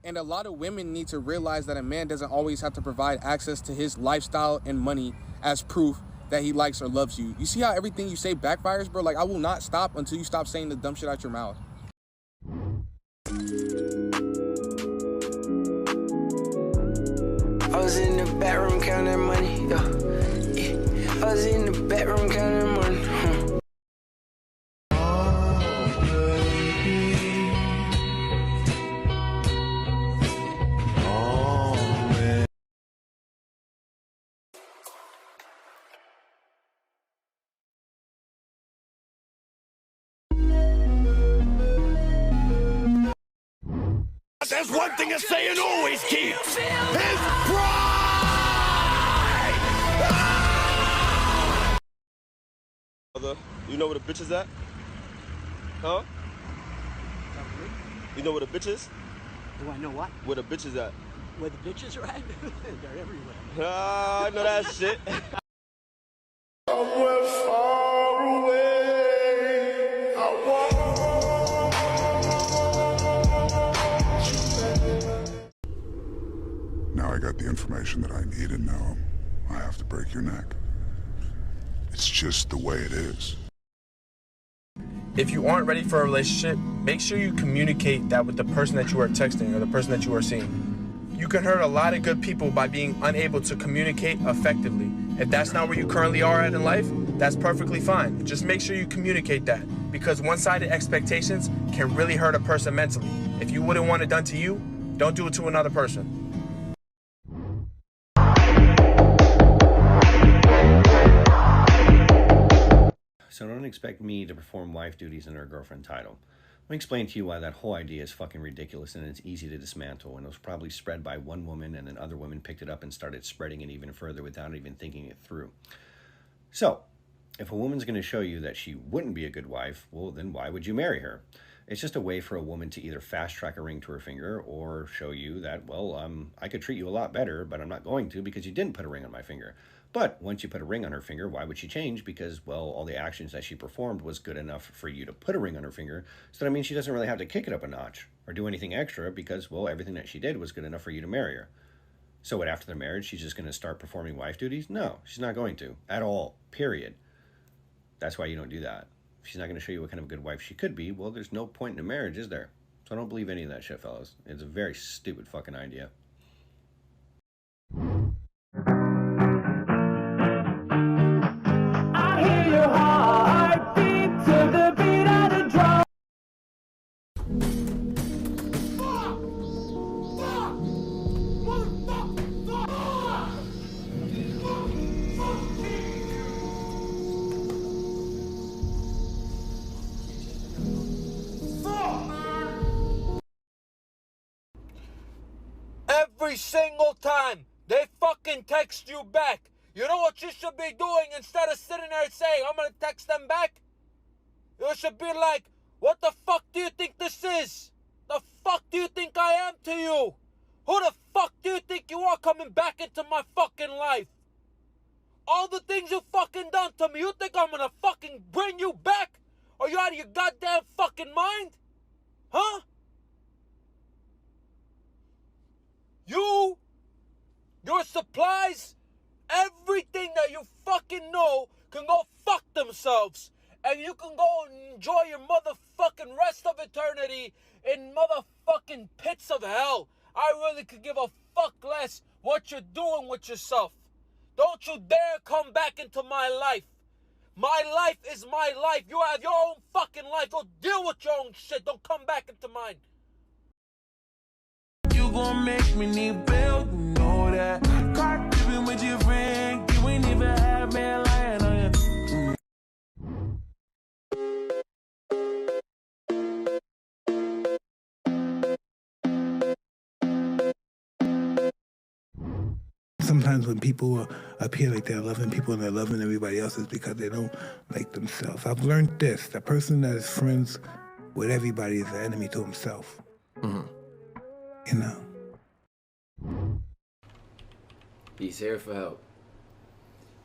And a lot of women need to realize that a man doesn't always have to provide access to his lifestyle and money as proof that he likes or loves you. You see how everything you say backfires, bro? Like, I will not stop until you stop saying the dumb shit out your mouth. I was in the bedroom counting money, yeah. I was in the bedroom counting money. There's one thing a Saiyan always keeps, his pride! Brother, you know where the bitch is at? Huh? You know where the bitch is? Do I know what? Where the bitch is at? Where the bitches are at? They're everywhere. Ah, I know that shit. Somewhere far away, I walk. Now I got the information that I need, and now I have to break your neck. It's just the way it is. If you aren't ready for a relationship, make sure you communicate that with the person that you are texting or the person that you are seeing. You can hurt a lot of good people by being unable to communicate effectively. If that's not where you currently are at in life, that's perfectly fine. Just make sure you communicate that, because one-sided expectations can really hurt a person mentally. If you wouldn't want it done to you, don't do it to another person. So don't expect me to perform wife duties under a girlfriend title. Let me explain to you why that whole idea is fucking ridiculous and it's easy to dismantle, and it was probably spread by one woman and then other women picked it up and started spreading it even further without even thinking it through. So, if a woman's going to show you that she wouldn't be a good wife, well then why would you marry her? It's just a way for a woman to either fast track a ring to her finger or show you that, well, I could treat you a lot better, but I'm not going to because you didn't put a ring on my finger. But once you put a ring on her finger, why would she change? Because, well, all the actions that she performed was good enough for you to put a ring on her finger. So that means she doesn't really have to kick it up a notch or do anything extra because, well, everything that she did was good enough for you to marry her. So what, after the marriage, she's just going to start performing wife duties? No, she's not going to. At all. Period. That's why you don't do that. If she's not going to show you what kind of a good wife she could be, well, there's no point in a marriage, is there? So I don't believe any of that shit, fellas. It's a very stupid fucking idea. Every single time they fucking text you back, you know what you should be doing instead of sitting there saying, I'm gonna text them back? You should be like, what the fuck do you think this is? The fuck do you think I am to you? Who the fuck do you think you are coming back into my fucking life? All the things you fucking done to me, you think I'm gonna fucking bring you back? Are you out of your goddamn fucking mind? Huh? Your supplies, everything that you fucking know can go fuck themselves. And you can go and enjoy your motherfucking rest of eternity in motherfucking pits of hell. I really could give a fuck less what you're doing with yourself. Don't you dare come back into my life. My life is my life. You have your own fucking life. Go deal with your own shit. Don't come back into mine. You gon' make me need bail, you know that. Caught dipping with your friend, you ain't even have me lying on you. Sometimes when people appear like they're loving people and they're loving everybody else, is because they don't like themselves. I've learned this: the person that is friends with everybody is the enemy to himself. Mm-hmm. You know. He's here for help.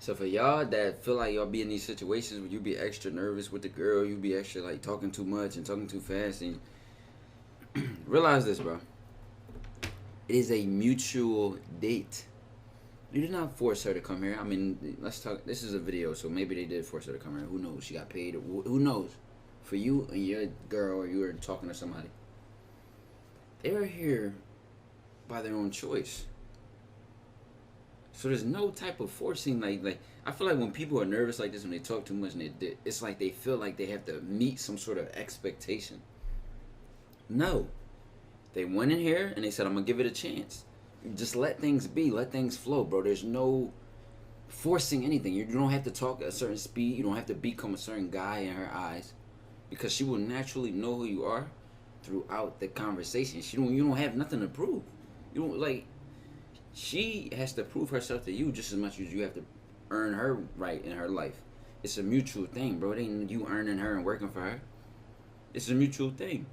So for y'all that feel like y'all be in these situations where you be extra nervous with the girl, you be extra like talking too much and talking too fast, and realize this, bro. It is a mutual date. You did not force her to come here. I mean, let's talk. This is a video, so maybe they did force her to come here. Who knows? She got paid. Or who knows? For you and your girl, or you were talking to somebody. They are here by their own choice. So there's no type of forcing. Like I feel like when people are nervous like this, when they talk too much, and it's like they feel like they have to meet some sort of expectation. No. They went in here and they said, I'm going to give it a chance. Just let things be. Let things flow, bro. There's no forcing anything. You don't have to talk at a certain speed. You don't have to become a certain guy in her eyes. Because she will naturally know who you are throughout the conversation. You don't have nothing to prove. You don't, like, she has to prove herself to you just as much as you have to earn her right in her life. It's a mutual thing, bro. It ain't you earning her and working for her. It's a mutual thing.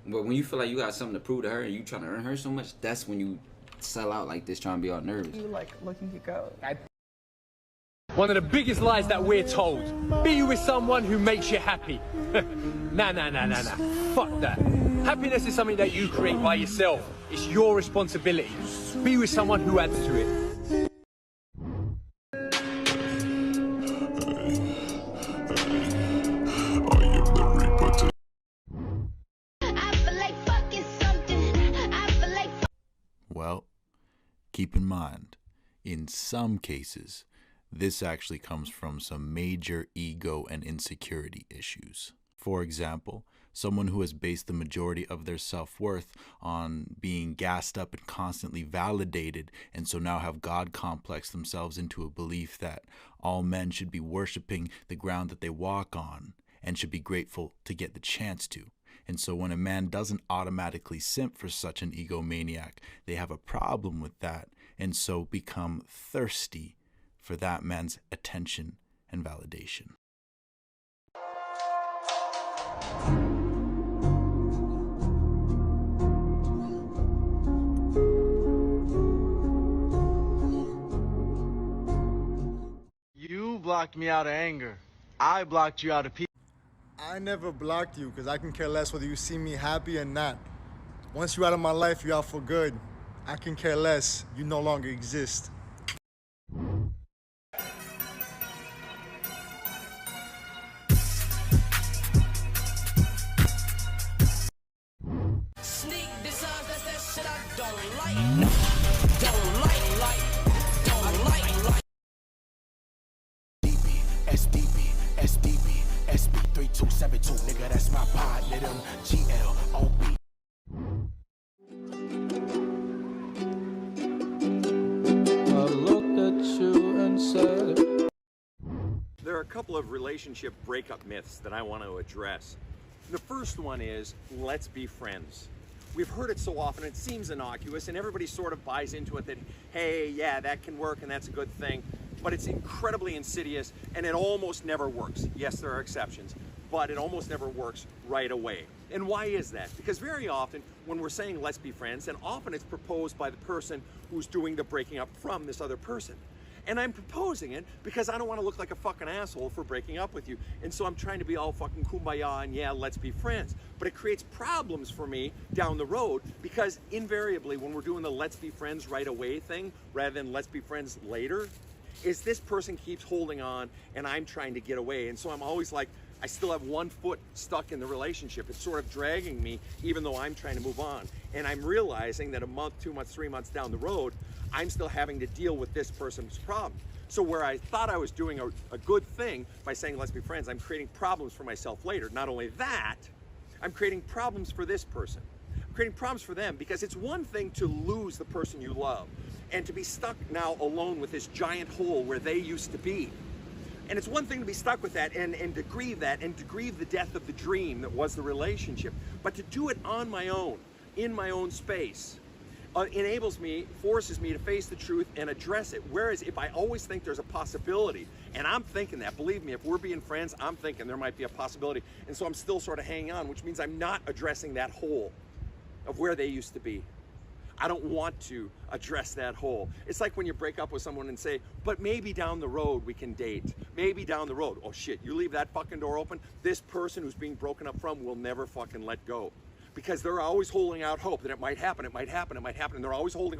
But when you feel like you got something to prove to her and you trying to earn her so much, that's when you sell out like this, trying to be all nervous. You like looking to go. One of the biggest lies that we're told. Be with someone who makes you happy. Nah. Fuck that. Happiness is something that you create by yourself. It's your responsibility. Be with someone who adds to it. Well, keep in mind, in some cases, this actually comes from some major ego and insecurity issues. For example, someone who has based the majority of their self-worth on being gassed up and constantly validated, and so now have God complex themselves into a belief that all men should be worshiping the ground that they walk on and should be grateful to get the chance to. And so when a man doesn't automatically simp for such an egomaniac, they have a problem with that, and so become thirsty for that man's attention and validation. You blocked me out of anger. I blocked you out of peace. I never blocked you because I can care less whether you see me happy or not. Once you're out of my life, you're out for good. I can care less. You no longer exist. Sneak designs, that's that shit I don't like. Don't like. SDB, SB3272, nigga, that's my partner, them GLOB. I looked at you and said. There are a couple of relationship breakup myths that I want to address. The first one is, let's be friends. We've heard it so often, it seems innocuous, and everybody sort of buys into it that, hey, yeah, that can work and that's a good thing. But it's incredibly insidious and it almost never works. Yes, there are exceptions, but it almost never works right away. And why is that? Because very often when we're saying let's be friends, and often it's proposed by the person who's doing the breaking up from this other person. And I'm proposing it because I don't want to look like a fucking asshole for breaking up with you. And so I'm trying to be all fucking kumbaya and yeah, let's be friends. But it creates problems for me down the road because invariably when we're doing the let's be friends right away thing rather than let's be friends later, is this person keeps holding on and I'm trying to get away. And so I'm always like, I still have one foot stuck in the relationship. It's sort of dragging me even though I'm trying to move on. And I'm realizing that a month, 2 months, 3 months down the road, I'm still having to deal with this person's problem. So where I thought I was doing a good thing by saying let's be friends, I'm creating problems for myself later. Not only that, I'm creating problems for this person. I'm creating problems for them because it's one thing to lose the person you love and to be stuck now alone with this giant hole where they used to be. And it's one thing to be stuck with that and to grieve that and to grieve the death of the dream that was the relationship. But to do it on my own, in my own space, enables me, forces me to face the truth and address it. Whereas if I always think there's a possibility, and I'm thinking that, believe me, if we're being friends, I'm thinking there might be a possibility. And so I'm still sort of hanging on, which means I'm not addressing that hole of where they used to be. I don't want to address that hole. It's like when you break up with someone and say, but maybe down the road we can date. Maybe down the road. Oh shit, you leave that fucking door open, this person who's being broken up from will never fucking let go. Because they're always holding out hope that it might happen, it might happen, it might happen, and they're always holding,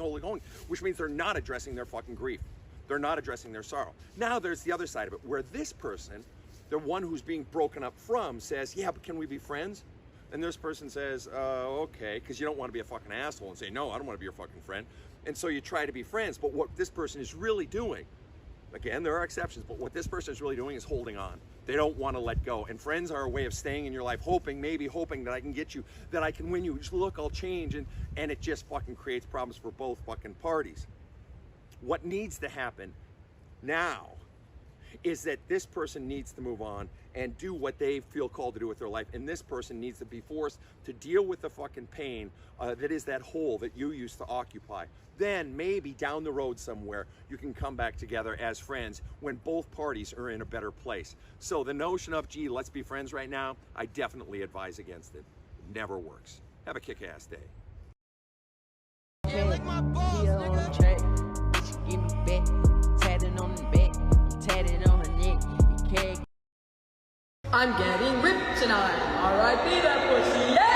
which means they're not addressing their fucking grief. They're not addressing their sorrow. Now there's the other side of it, where this person, the one who's being broken up from, says, yeah, but can we be friends? And this person says, okay, because you don't want to be a fucking asshole and say, no, I don't want to be your fucking friend. And so you try to be friends, but what this person is really doing, again, there are exceptions, but what this person is really doing is holding on. They don't want to let go. And friends are a way of staying in your life, maybe hoping that I can get you, that I can win you. Just look, I'll change. And it just fucking creates problems for both fucking parties. What needs to happen now is that this person needs to move on and do what they feel called to do with their life. And this person needs to be forced to deal with the fucking pain that is that hole that you used to occupy. Then maybe down the road somewhere, you can come back together as friends when both parties are in a better place. So the notion of, gee, let's be friends right now, I definitely advise against it. It never works. Have a kick-ass day. Yeah, like my balls, nigga. Check. Bitch, give me back. Tatted on the back. Tatted on her neck. You can't. I'm getting ripped tonight. R.I.P. that pussy, yeah!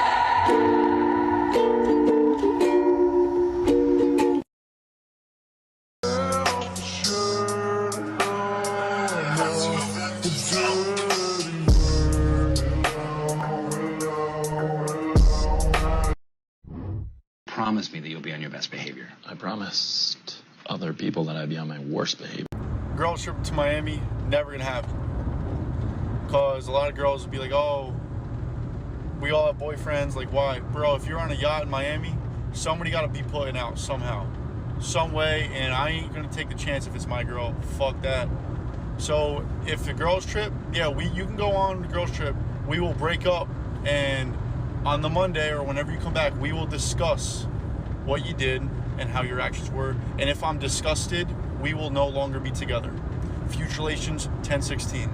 Promise me that you'll be on your best behavior. I promised other people that I'd be on my worst behavior. Girls trip to Miami, never gonna happen. Cause a lot of girls would be like, oh, we all have boyfriends, like why? Bro, if you're on a yacht in Miami, somebody gotta be putting out somehow, some way, and I ain't gonna take the chance if it's my girl, fuck that. So if the girls trip, yeah, you can go on the girls trip, we will break up, and on the Monday or whenever you come back, we will discuss what you did and how your actions were. And if I'm disgusted, we will no longer be together. Future Relations 1016.